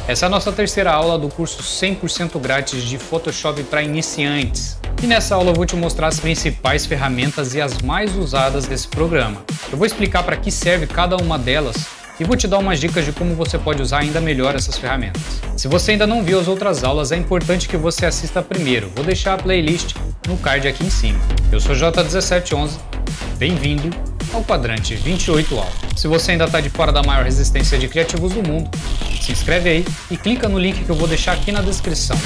Essa é a nossa terceira aula do curso 100% grátis de Photoshop para iniciantes. E nessa aula eu vou te mostrar as principais ferramentas e as mais usadas desse programa. Eu vou explicar para que serve cada uma delas e vou te dar umas dicas de como você pode usar ainda melhor essas ferramentas. Se você ainda não viu as outras aulas, é importante que você assista primeiro. Vou deixar a playlist no card aqui em cima. Eu sou J1711, bem-vindo ao quadrante 28 aula. Se você ainda está de fora da maior resistência de criativos do mundo, se inscreve aí e clica no link que eu vou deixar aqui na descrição.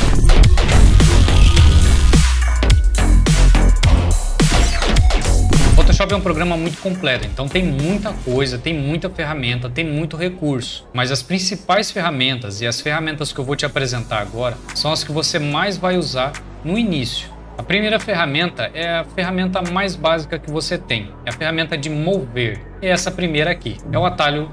Photoshop é um programa muito completo, então tem muita coisa, tem muita ferramenta, tem muito recurso. Mas as principais ferramentas e as ferramentas que eu vou te apresentar agora são as que você mais vai usar no início. A primeira ferramenta é a ferramenta mais básica que você tem, é a ferramenta de mover. É essa primeira aqui, é o atalho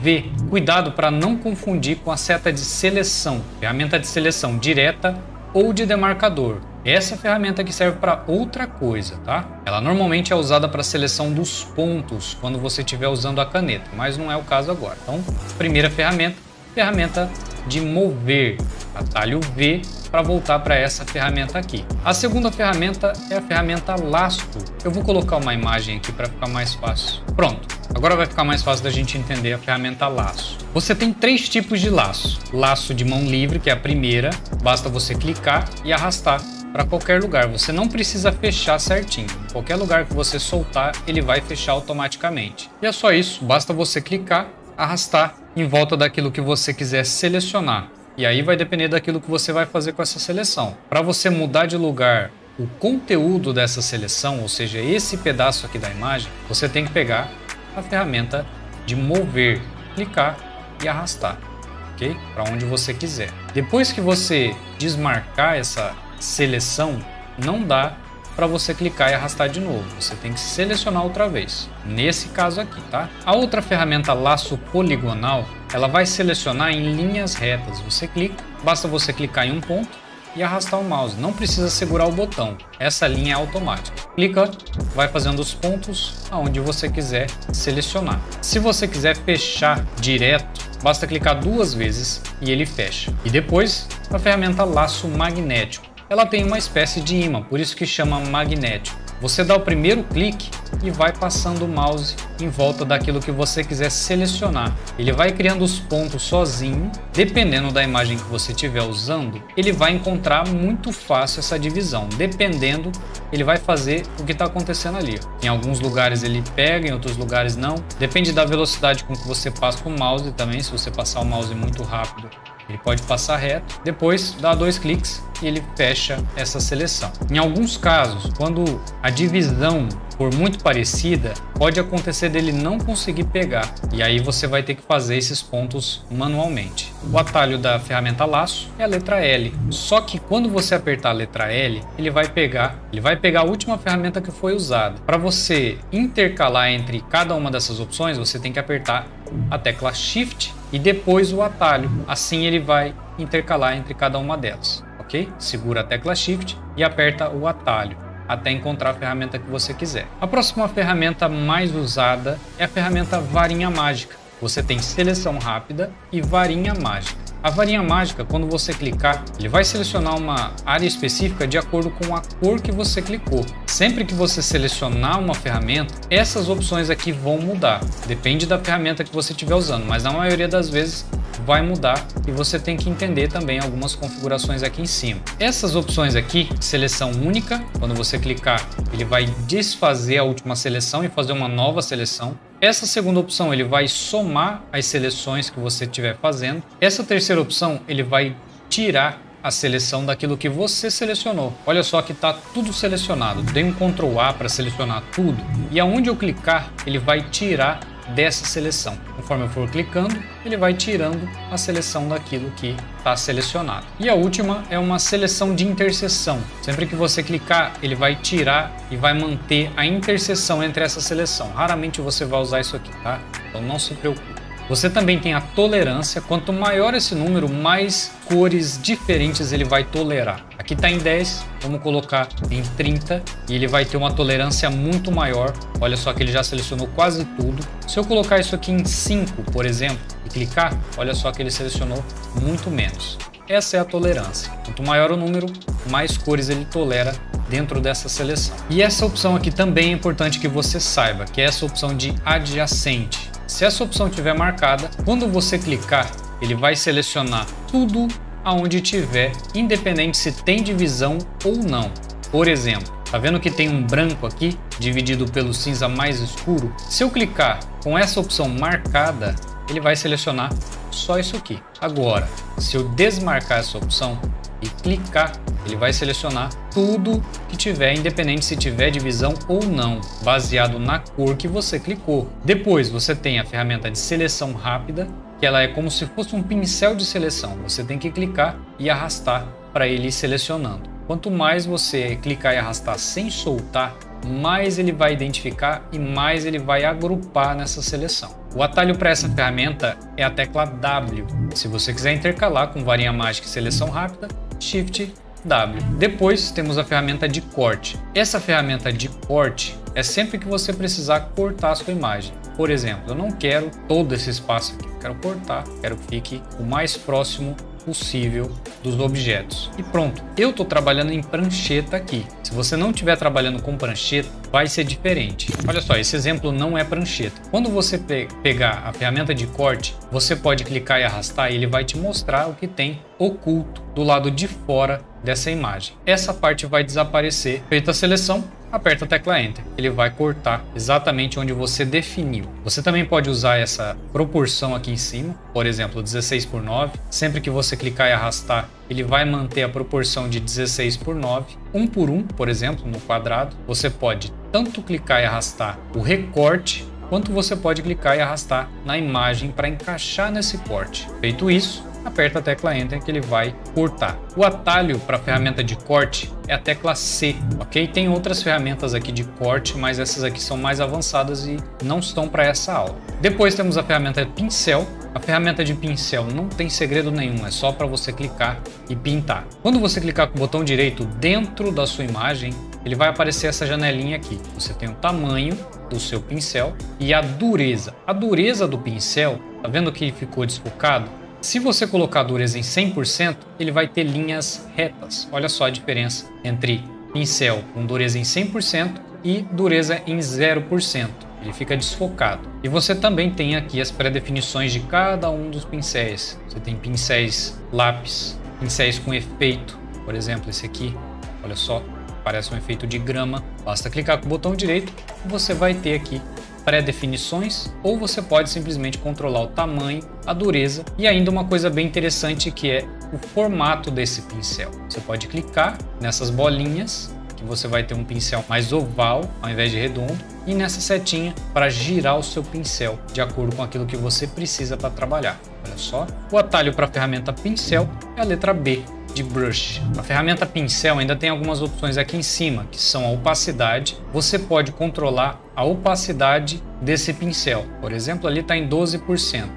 V. Cuidado para não confundir com a seta de seleção, ferramenta de seleção direta ou de demarcador. Essa ferramenta que serve para outra coisa, tá? Ela normalmente é usada para seleção dos pontos quando você estiver usando a caneta, mas não é o caso agora. Então, primeira ferramenta, ferramenta de mover, atalho V, para voltar para essa ferramenta aqui. A segunda ferramenta é a ferramenta laço. Eu vou colocar uma imagem aqui para ficar mais fácil. Pronto, agora vai ficar mais fácil da gente entender a ferramenta laço. Você tem três tipos de laço. Laço de mão livre, que é a primeira, basta você clicar e arrastar para qualquer lugar. Você não precisa fechar certinho. Qualquer lugar que você soltar, ele vai fechar automaticamente. E é só isso, basta você clicar, arrastar em volta daquilo que você quiser selecionar. E aí vai depender daquilo que você vai fazer com essa seleção. Para você mudar de lugar o conteúdo dessa seleção, ou seja, esse pedaço aqui da imagem, você tem que pegar a ferramenta de mover, clicar e arrastar, ok? Para onde você quiser. Depois que você desmarcar essa seleção, não dá para você clicar e arrastar de novo. Você tem que selecionar outra vez. Nesse caso aqui, tá? A outra ferramenta laço poligonal, ela vai selecionar em linhas retas. Você clica, basta você clicar em um ponto e arrastar o mouse. Não precisa segurar o botão. Essa linha é automática. Clica, vai fazendo os pontos aonde você quiser selecionar. Se você quiser fechar direto, basta clicar duas vezes e ele fecha. E depois, a ferramenta laço magnético. Ela tem uma espécie de ímã, por isso que chama magnético. Você dá o primeiro clique e vai passando o mouse em volta daquilo que você quiser selecionar. Ele vai criando os pontos sozinho, dependendo da imagem que você estiver usando, ele vai encontrar muito fácil essa divisão. Dependendo, ele vai fazer o que está acontecendo ali. Em alguns lugares ele pega, em outros lugares não. Depende da velocidade com que você passa o mouse também. Se você passar o mouse muito rápido, ele pode passar reto, depois dá dois cliques e ele fecha essa seleção. Em alguns casos, quando a divisão for muito parecida, pode acontecer dele não conseguir pegar, e aí você vai ter que fazer esses pontos manualmente. O atalho da ferramenta laço é a letra L, só que quando você apertar a letra L, ele vai pegar a última ferramenta que foi usada. Para você intercalar entre cada uma dessas opções, você tem que apertar a tecla Shift e depois o atalho. Assim ele vai intercalar entre cada uma delas, ok? Segura a tecla Shift e aperta o atalho até encontrar a ferramenta que você quiser. A próxima ferramenta mais usada é a ferramenta varinha mágica. Você tem seleção rápida e varinha mágica. A varinha mágica, quando você clicar, ele vai selecionar uma área específica de acordo com a cor que você clicou. Sempre que você selecionar uma ferramenta, essas opções aqui vão mudar. Depende da ferramenta que você estiver usando, mas na maioria das vezes vai mudar e você tem que entender também algumas configurações aqui em cima. Essas opções aqui, seleção única, quando você clicar, ele vai desfazer a última seleção e fazer uma nova seleção. Essa segunda opção, ele vai somar as seleções que você estiver fazendo. Essa terceira opção, ele vai tirar a seleção daquilo que você selecionou. Olha só que está tudo selecionado. Dei um Ctrl A para selecionar tudo e aonde eu clicar, ele vai tirar dessa seleção. Conforme eu for clicando, ele vai tirando a seleção daquilo que está selecionado. E a última é uma seleção de interseção. Sempre que você clicar, ele vai tirar e vai manter a interseção entre essa seleção. Raramente você vai usar isso aqui, tá? Então não se preocupe. Você também tem a tolerância. Quanto maior esse número, mais cores diferentes ele vai tolerar. Aqui está em 10, vamos colocar em 30 e ele vai ter uma tolerância muito maior. Olha só que ele já selecionou quase tudo. Se eu colocar isso aqui em 5, por exemplo, e clicar, olha só que ele selecionou muito menos. Essa é a tolerância. Quanto maior o número, mais cores ele tolera dentro dessa seleção. E essa opção aqui também é importante que você saiba, que é essa opção de adjacente. Se essa opção estiver marcada, quando você clicar, ele vai selecionar tudo aonde tiver, independente se tem divisão ou não. Por exemplo, tá vendo que tem um branco aqui, dividido pelo cinza mais escuro? Se eu clicar com essa opção marcada, ele vai selecionar só isso aqui. Agora, se eu desmarcar essa opção e clicar, ele vai selecionar tudo que tiver, independente se tiver divisão ou não, baseado na cor que você clicou. Depois você tem a ferramenta de seleção rápida, que ela é como se fosse um pincel de seleção. Você tem que clicar e arrastar para ele ir selecionando. Quanto mais você clicar e arrastar sem soltar, mais ele vai identificar e mais ele vai agrupar nessa seleção. O atalho para essa ferramenta é a tecla W. Se você quiser intercalar com varinha mágica e seleção rápida, Shift W. Depois temos a ferramenta de corte. Essa ferramenta de corte é sempre que você precisar cortar a sua imagem. Por exemplo, eu não quero todo esse espaço aqui, eu quero cortar, quero que fique o mais próximo possível dos objetos. E pronto, eu estou trabalhando em prancheta aqui. Se você não estiver trabalhando com prancheta, vai ser diferente. Olha só, esse exemplo não é prancheta. Quando você pegar a ferramenta de corte, você pode clicar e arrastar e ele vai te mostrar o que tem oculto do lado de fora dessa imagem. Essa parte vai desaparecer. Feita a seleção, aperta a tecla Enter. Ele vai cortar exatamente onde você definiu. Você também pode usar essa proporção aqui em cima, por exemplo, 16:9. Sempre que você clicar e arrastar, ele vai manter a proporção de 16:9. 1 por 1, por exemplo, no quadrado. Você pode tanto clicar e arrastar o recorte, quanto você pode clicar e arrastar na imagem para encaixar nesse corte. Feito isso, aperta a tecla Enter que ele vai cortar. O atalho para a ferramenta de corte é a tecla C, ok? Tem outras ferramentas aqui de corte, mas essas aqui são mais avançadas e não estão para essa aula. Depois temos a ferramenta de pincel. A ferramenta de pincel não tem segredo nenhum, é só para você clicar e pintar. Quando você clicar com o botão direito dentro da sua imagem, ele vai aparecer essa janelinha aqui. Você tem o tamanho do seu pincel e a dureza. A dureza do pincel, tá vendo que ele ficou desfocado? Se você colocar a dureza em 100%, ele vai ter linhas retas. Olha só a diferença entre pincel com dureza em 100% e dureza em 0%. Ele fica desfocado. E você também tem aqui as pré-definições de cada um dos pincéis. Você tem pincéis lápis, pincéis com efeito. Por exemplo, esse aqui, olha só, parece um efeito de grama. Basta clicar com o botão direito e você vai ter aqui pré-definições, ou você pode simplesmente controlar o tamanho, a dureza e ainda uma coisa bem interessante que é o formato desse pincel. Você pode clicar nessas bolinhas que você vai ter um pincel mais oval ao invés de redondo e nessa setinha para girar o seu pincel de acordo com aquilo que você precisa para trabalhar. Olha só, o atalho para a ferramenta pincel é a letra B de brush. A ferramenta pincel ainda tem algumas opções aqui em cima, que são a opacidade. Você pode controlar a opacidade desse pincel. Por exemplo, ali está em 12%.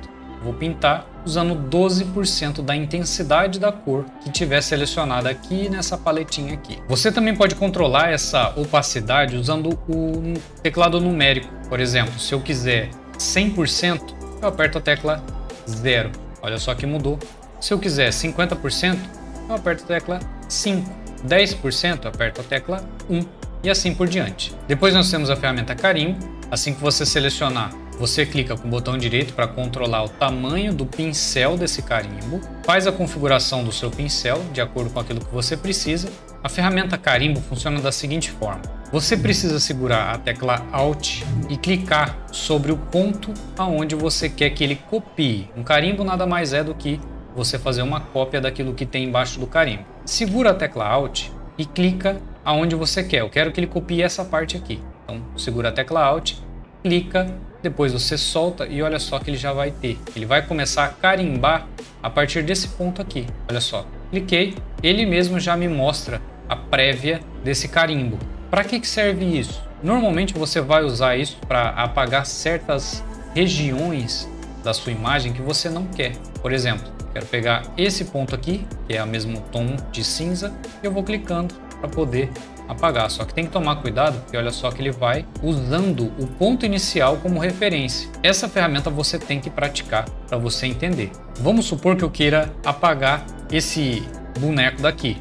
Vou pintar usando 12% da intensidade da cor que tiver selecionada aqui nessa paletinha aqui. Você também pode controlar essa opacidade usando o teclado numérico. Por exemplo, se eu quiser 100%, eu aperto a tecla 0. Olha só que mudou. Se eu quiser 50%, eu aperto a tecla 5, 10% eu aperto a tecla 1 e assim por diante. Depois nós temos a ferramenta carimbo. Assim que você selecionar, você clica com o botão direito para controlar o tamanho do pincel desse carimbo, faz a configuração do seu pincel de acordo com aquilo que você precisa. A ferramenta carimbo funciona da seguinte forma: você precisa segurar a tecla Alt e clicar sobre o ponto aonde você quer que ele copie. Um carimbo nada mais é do que você fazer uma cópia daquilo que tem embaixo do carimbo. Segura a tecla Alt e clica aonde você quer. Eu quero que ele copie essa parte aqui. Então, segura a tecla Alt, clica, depois você solta e olha só que ele já vai ter. Ele vai começar a carimbar a partir desse ponto aqui. Olha só, cliquei, ele mesmo já me mostra a prévia desse carimbo. Para que serve isso? Normalmente você vai usar isso para apagar certas regiões da sua imagem que você não quer. Por exemplo, quero pegar esse ponto aqui, que é o mesmo tom de cinza, e eu vou clicando para poder apagar. Só que tem que tomar cuidado, porque olha só que ele vai usando o ponto inicial como referência. Essa ferramenta você tem que praticar para você entender. Vamos supor que eu queira apagar esse boneco daqui.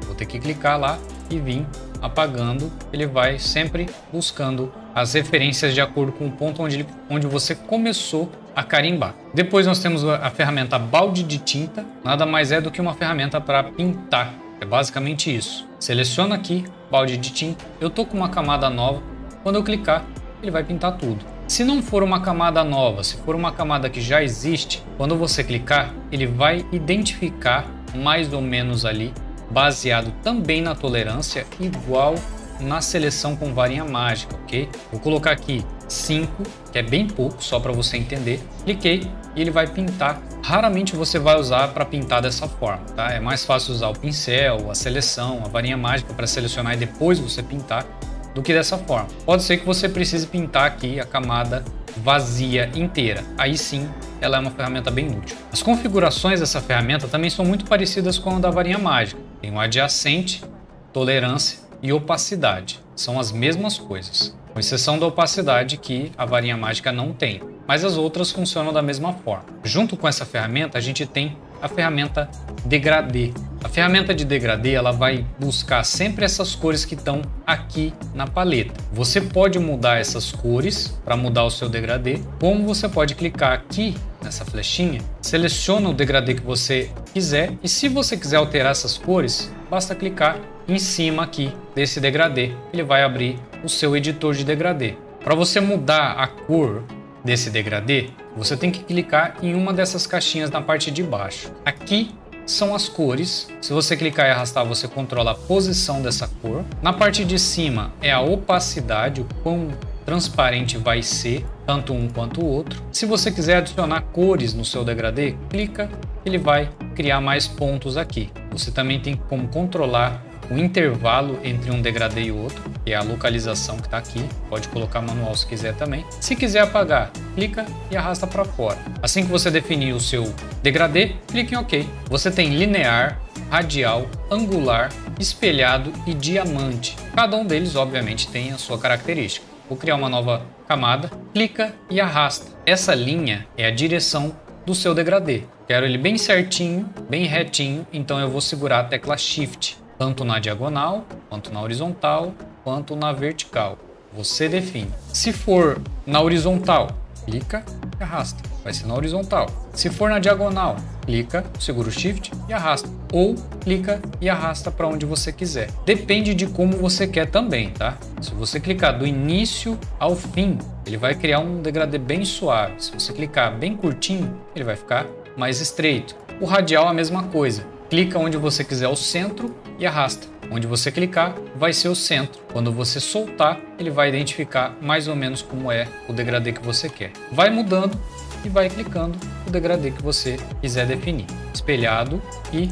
Vou ter que clicar lá e vir apagando. Ele vai sempre buscando as referências de acordo com o ponto onde você começou a carimbar. Depois nós temos a ferramenta balde de tinta. Nada mais é do que uma ferramenta para pintar. É basicamente isso. Seleciono aqui, balde de tinta. Eu tô com uma camada nova. Quando eu clicar, ele vai pintar tudo. Se não for uma camada nova, se for uma camada que já existe, quando você clicar, ele vai identificar mais ou menos ali, baseado também na tolerância, igual na seleção com varinha mágica, ok? Vou colocar aqui 5, que é bem pouco, só para você entender. Cliquei e ele vai pintar. Raramente você vai usar para pintar dessa forma, tá? É mais fácil usar o pincel, a seleção, a varinha mágica para selecionar e depois você pintar do que dessa forma. Pode ser que você precise pintar aqui a camada vazia inteira. Aí sim, ela é uma ferramenta bem útil. As configurações dessa ferramenta também são muito parecidas com a da varinha mágica. Tem o adjacente, tolerância e opacidade. São as mesmas coisas, com exceção da opacidade que a varinha mágica não tem. Mas as outras funcionam da mesma forma. Junto com essa ferramenta, a gente tem a ferramenta degradê. A ferramenta de degradê, ela vai buscar sempre essas cores que estão aqui na paleta. Você pode mudar essas cores para mudar o seu degradê, como você pode clicar aqui nessa flechinha, seleciona o degradê que você quiser e se você quiser alterar essas cores, basta clicar em cima aqui desse degradê. Ele vai abrir o seu editor de degradê. Para você mudar a cor desse degradê, você tem que clicar em uma dessas caixinhas na parte de baixo. Aqui são as cores. Se você clicar e arrastar, você controla a posição dessa cor. Na parte de cima é a opacidade, o quão transparente vai ser, tanto um quanto o outro. Se você quiser adicionar cores no seu degradê, clica, ele vai criar mais pontos aqui. Você também tem como controlar o intervalo entre um degradê e outro, que é a localização que está aqui. Pode colocar manual se quiser também. Se quiser apagar, clica e arrasta para fora. Assim que você definir o seu degradê, clique em OK. Você tem linear, radial, angular, espelhado e diamante. Cada um deles, obviamente, tem a sua característica. Vou criar uma nova camada, clica e arrasta. Essa linha é a direção do seu degradê. Quero ele bem certinho, bem retinho, então eu vou segurar a tecla Shift. Tanto na diagonal, quanto na horizontal, quanto na vertical. Você define. Se for na horizontal, clica e arrasta. Vai ser na horizontal. Se for na diagonal, clica, segura o Shift e arrasta. Ou clica e arrasta para onde você quiser. Depende de como você quer também, tá? Se você clicar do início ao fim, ele vai criar um degradê bem suave. Se você clicar bem curtinho, ele vai ficar mais estreito. O radial é a mesma coisa. Clica onde você quiser o centro e arrasta. Onde você clicar, vai ser o centro. Quando você soltar, ele vai identificar mais ou menos como é o degradê que você quer. Vai mudando e vai clicando o degradê que você quiser definir. Espelhado e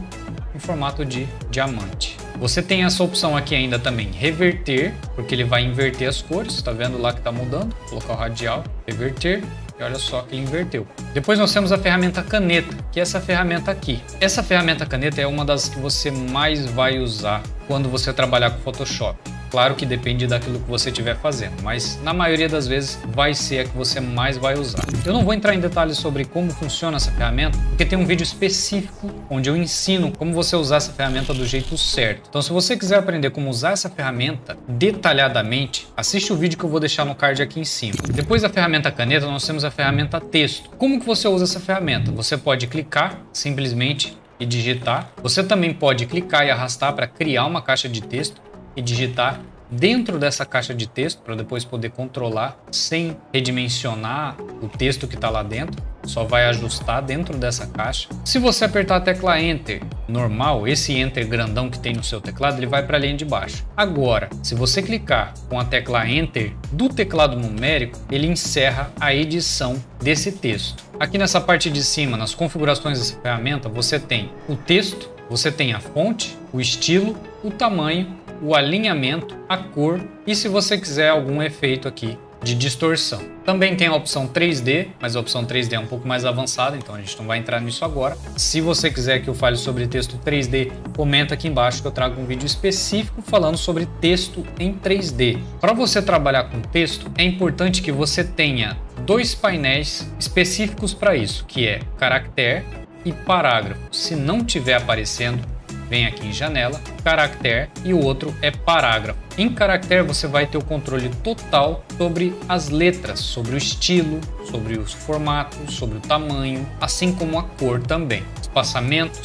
em formato de diamante. Você tem essa opção aqui ainda também, reverter, porque ele vai inverter as cores. Tá vendo lá que tá mudando? Vou colocar o radial, reverter. E olha só que ele inverteu. Depois nós temos a ferramenta caneta, que é essa ferramenta aqui. Essa ferramenta caneta é uma das que você mais vai usar quando você trabalhar com Photoshop. Claro que depende daquilo que você estiver fazendo, mas na maioria das vezes vai ser a que você mais vai usar. Eu não vou entrar em detalhes sobre como funciona essa ferramenta, porque tem um vídeo específico onde eu ensino como você usar essa ferramenta do jeito certo. Então, se você quiser aprender como usar essa ferramenta detalhadamente, assiste o vídeo que eu vou deixar no card aqui em cima. Depois da ferramenta caneta, nós temos a ferramenta texto. Como que você usa essa ferramenta? Você pode clicar simplesmente e digitar. Você também pode clicar e arrastar para criar uma caixa de texto e digitar dentro dessa caixa de texto para depois poder controlar sem redimensionar o texto que está lá dentro. Só vai ajustar dentro dessa caixa. Se você apertar a tecla Enter normal, esse Enter grandão que tem no seu teclado, ele vai para a linha de baixo. Agora, se você clicar com a tecla Enter do teclado numérico, ele encerra a edição desse texto. Aqui nessa parte de cima, nas configurações dessa ferramenta, você tem o texto, você tem a fonte, o estilo, o tamanho, o alinhamento, a cor e se você quiser algum efeito aqui de distorção. Também tem a opção 3D, mas a opção 3D é um pouco mais avançada, então a gente não vai entrar nisso agora. Se você quiser que eu fale sobre texto 3D, comenta aqui embaixo que eu trago um vídeo específico falando sobre texto em 3D. Para você trabalhar com texto, é importante que você tenha dois painéis específicos para isso, que é caractere e parágrafo. Se não tiver aparecendo, vem aqui em janela, caractere, e o outro é parágrafo. Em caractere você vai ter o controle total sobre as letras, sobre o estilo, sobre os formatos, sobre o tamanho, assim como a cor também. Espaçamento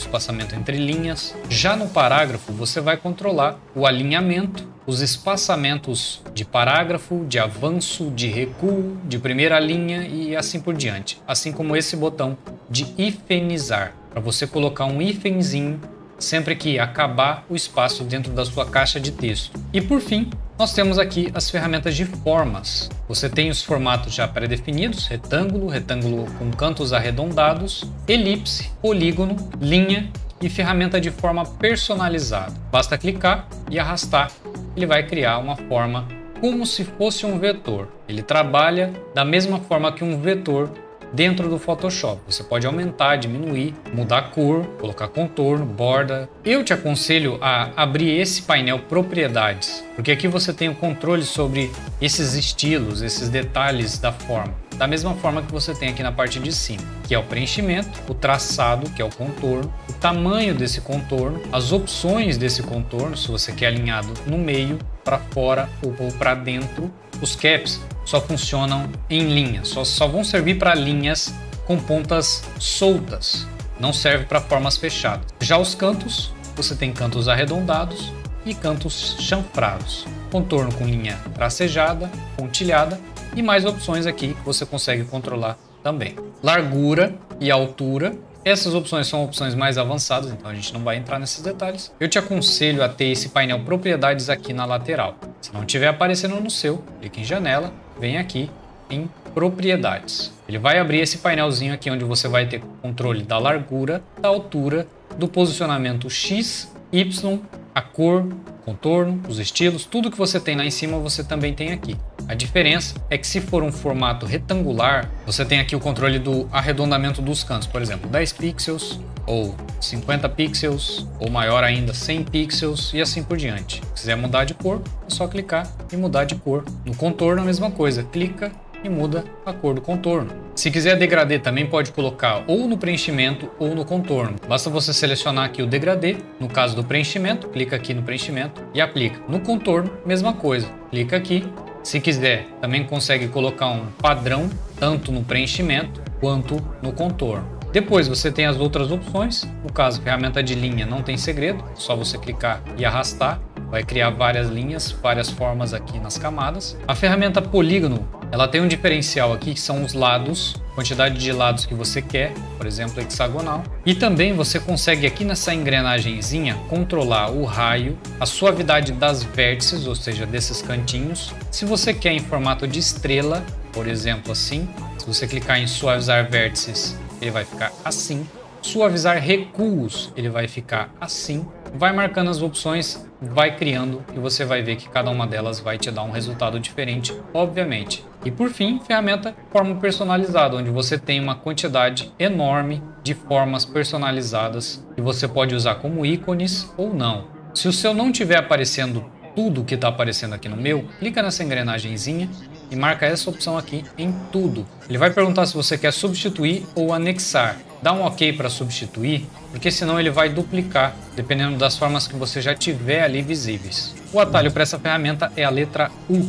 entre linhas. Já no parágrafo você vai controlar o alinhamento, os espaçamentos de parágrafo, de avanço, de recuo, de primeira linha e assim por diante. Assim como esse botão de hifenizar, para você colocar um hífenzinho sempre que acabar o espaço dentro da sua caixa de texto. E por fim, nós temos aqui as ferramentas de formas. Você tem os formatos já pré-definidos, retângulo, retângulo com cantos arredondados, elipse, polígono, linha e ferramenta de forma personalizada. Basta clicar e arrastar, ele vai criar uma forma como se fosse um vetor. Ele trabalha da mesma forma que um vetor dentro do Photoshop. Você pode aumentar, diminuir, mudar a cor, colocar contorno, borda. Eu te aconselho a abrir esse painel propriedades, porque aqui você tem o controle sobre esses estilos, esses detalhes da forma. Da mesma forma que você tem aqui na parte de cima, que é o preenchimento, o traçado, que é o contorno, o tamanho desse contorno, as opções desse contorno, se você quer alinhado no meio, para fora ou para dentro. Os caps só funcionam em linha, só vão servir para linhas com pontas soltas, não serve para formas fechadas. Já os cantos, você tem cantos arredondados e cantos chanfrados, contorno com linha tracejada, pontilhada e mais opções aqui que você consegue controlar também. Largura e altura. Essas opções são opções mais avançadas, então a gente não vai entrar nesses detalhes. Eu te aconselho a ter esse painel propriedades aqui na lateral. Se não estiver aparecendo no seu, clique em janela, vem aqui em propriedades. Ele vai abrir esse painelzinho aqui onde você vai ter controle da largura, da altura, do posicionamento X, Y, a cor, contorno, os estilos, tudo que você tem lá em cima você também tem aqui. A diferença é que se for um formato retangular, você tem aqui o controle do arredondamento dos cantos, por exemplo, 10 pixels ou 50 pixels ou maior ainda 100 pixels e assim por diante. Se quiser mudar de cor, é só clicar e mudar de cor. No contorno a mesma coisa, clica e muda a cor do contorno. Se quiser degradê também pode colocar ou no preenchimento ou no contorno. Basta você selecionar aqui o degradê, no caso do preenchimento, clica aqui no preenchimento e aplica. No contorno, mesma coisa, clica aqui. Se quiser, também consegue colocar um padrão, tanto no preenchimento quanto no contorno. Depois você tem as outras opções, no caso, ferramenta de linha não tem segredo, só você clicar e arrastar, vai criar várias linhas, várias formas aqui nas camadas. A ferramenta polígono, ela tem um diferencial aqui, que são os lados, quantidade de lados que você quer, por exemplo, hexagonal. E também você consegue aqui nessa engrenagemzinha controlar o raio, a suavidade das vértices, ou seja, desses cantinhos. Se você quer em formato de estrela, por exemplo, assim, se você clicar em suavizar vértices, ele vai ficar assim. Suavizar recuos, ele vai ficar assim. Vai marcando as opções, vai criando e você vai ver que cada uma delas vai te dar um resultado diferente, obviamente. E por fim, ferramenta forma personalizada, onde você tem uma quantidade enorme de formas personalizadas que você pode usar como ícones ou não. Se o seu não estiver aparecendo tudo que está aparecendo aqui no meu, clica nessa engrenagemzinha e marca essa opção aqui em tudo. Ele vai perguntar se você quer substituir ou anexar. Dá um OK para substituir, porque senão ele vai duplicar, dependendo das formas que você já tiver ali visíveis. O atalho para essa ferramenta é a letra U.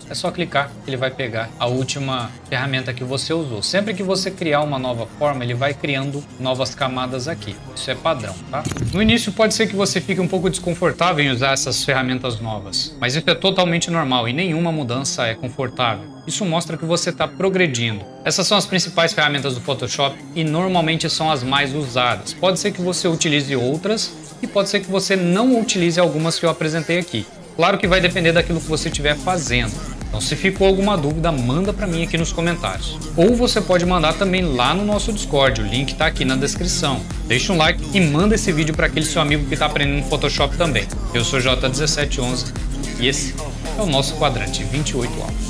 É só clicar, ele vai pegar a última ferramenta que você usou. Sempre que você criar uma nova forma, ele vai criando novas camadas aqui. Isso é padrão, tá? No início pode ser que você fique um pouco desconfortável em usar essas ferramentas novas, mas isso é totalmente normal e nenhuma mudança é confortável. Isso mostra que você está progredindo. Essas são as principais ferramentas do Photoshop e normalmente são as mais usadas. Pode ser que você utilize outras e pode ser que você não utilize algumas que eu apresentei aqui. Claro que vai depender daquilo que você estiver fazendo. Então, se ficou alguma dúvida, manda para mim aqui nos comentários. Ou você pode mandar também lá no nosso Discord, o link está aqui na descrição. Deixa um like e manda esse vídeo para aquele seu amigo que está aprendendo Photoshop também. Eu sou J1711 e esse é o nosso quadrante 28 alvo.